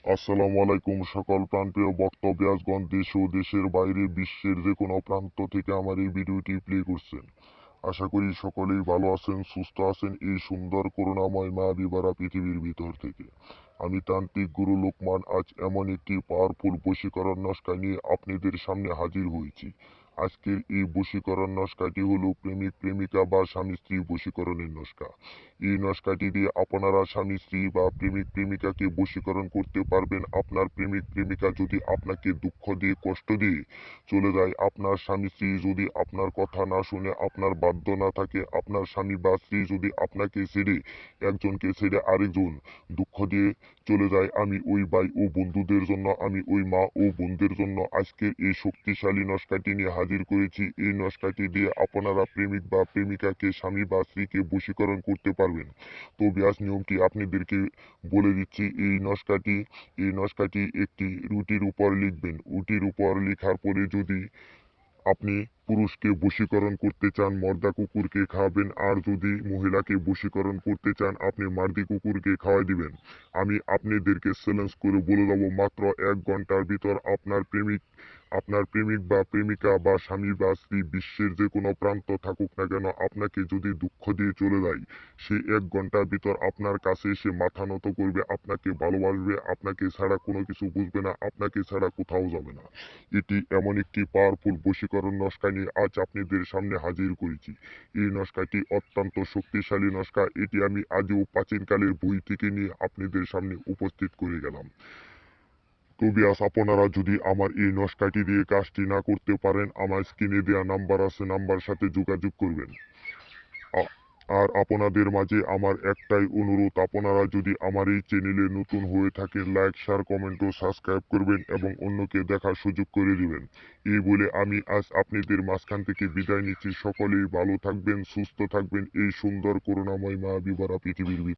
আসসালামু আলাইকুম সকল প্রাণপ্রিয় বক্তব্যাসগণ, দেশ ও দেশের বাইরে বিশ্বের যে কোনো প্রান্ত থেকে আমার এই ভিডিওটি প্লে করছেন। আশা করি সকলেই ভালো আছেন, সুস্থ আছেন এই সুন্দর করুণাময় মায়াবিভরা পৃথিবীর ভিতর থেকে। আমি তান্ত্রিক গুরু লোকমান আজ এমন একটি পাওয়ারফুল বশীকরণ নস্কা নিয়ে আপনাদের সামনে হাজির হয়েছি। আজকের এই বশীকরণ নস্কাটি হলো প্রেমিক প্রেমিকা বা স্বামী স্ত্রী বশীকরণের নস্কা। এই নস্কাটি দিয়ে আপনারা স্বামী স্ত্রী বা প্রেমিক প্রেমিকাকে বশীকরণ করতে পারবেন। আপনার প্রেমিক প্রেমিকা যদি আপনাকে দুঃখ দিয়ে কষ্ট দিয়ে চলে যায়, আপনার স্বামী স্ত্রী যদি আপনার কথা না শুনে আপনার বাধ্য না থাকে, আপনার স্বামী বা স্ত্রী যদি আপনাকে ছেড়ে একজনকে ছেড়ে আরেকজন দুঃখ দিয়ে চলে যায়, আমি ওই ভাই ও বন্ধুদের জন্য, আমি ওই মা ও বোনদের জন্য আজকের এই শক্তিশালী নস্কাটি নিয়ে হাজির করেছি। এই নস্কাটি দিয়ে আপনারা প্রেমিক বা প্রেমিকাকে, স্বামী বা স্ত্রীকে বশীকরণ করতে পারবেন। তো ব্যাস নিয়মটি আপনাদেরকে বলে দিচ্ছি। এই নস্কাটি একটি রুটির উপর লিখবেন। রুটির উপর লেখার পরে যদি আপনি পুরুষকে বশীকরণ করতে চান, মর্দা কুকুরকে খাওয়াবেন। আর যদি মহিলাকে বশীকরণ করতে চান, আপনি মার্দি কুকুরকে খাওয়াই দিবেন। আমি আপনাদেরকে চ্যালেঞ্জ করে বলে দেবো, মাত্র 1 ঘন্টার ভিতর আপনার প্রেমিক বা প্রেমিকা বা স্বামী বা স্ত্রী বিশ্বের যে কোনো প্রান্ত থাকুক না কেন, আপনাকে যদি দুঃখ দিয়ে চলে যায়, সে 1 ঘন্টার ভিতর আপনার কাছে এসে মাথা নত করবে, আপনাকে ভালোবাসবে, আপনাকে ছাড়া কোনো কিছু বুঝবে না, আপনাকে ছাড়া কোথাও যাবে না। এটি এমন একটি পাওয়ারফুল বশীকরণ নস্কা নিয়ে আজ আপনাদের সামনে হাজির করেছি। এই নস্কাটি অত্যন্ত শক্তিশালী নস্কা। এটি আমি আজও প্রাচীনকালের বই থেকে নিয়ে আপনাদের সামনে উপস্থিত করে গেলাম। তো বিয়াস, আপনারা যদি আমার এই নস্কাটি দিয়ে কাজটি না করতে পারেন, আমার স্ক্রিনে দেওয়া নাম্বার আছে, নাম্বার সাথে যোগাযোগ করবেন। আ- আর আপনাদের মাঝে আমার একটাই অনুরোধ, আপনারা যদি আমার এই চ্যানেলে নতুন হয়ে থাকেন, লাইক শেয়ার কমেন্ট ও সাবস্ক্রাইব করবেন এবং অন্যকে দেখার সুযোগ করে দিবেন। এই বলে আমি আজ আপনাদের মাঝখান থেকে বিদায় নিচ্ছি। সকলেই ভালো থাকবেন, সুস্থ থাকবেন এই সুন্দর করুণাময় মায়াবী ভরা পৃথিবীর ভিতরে।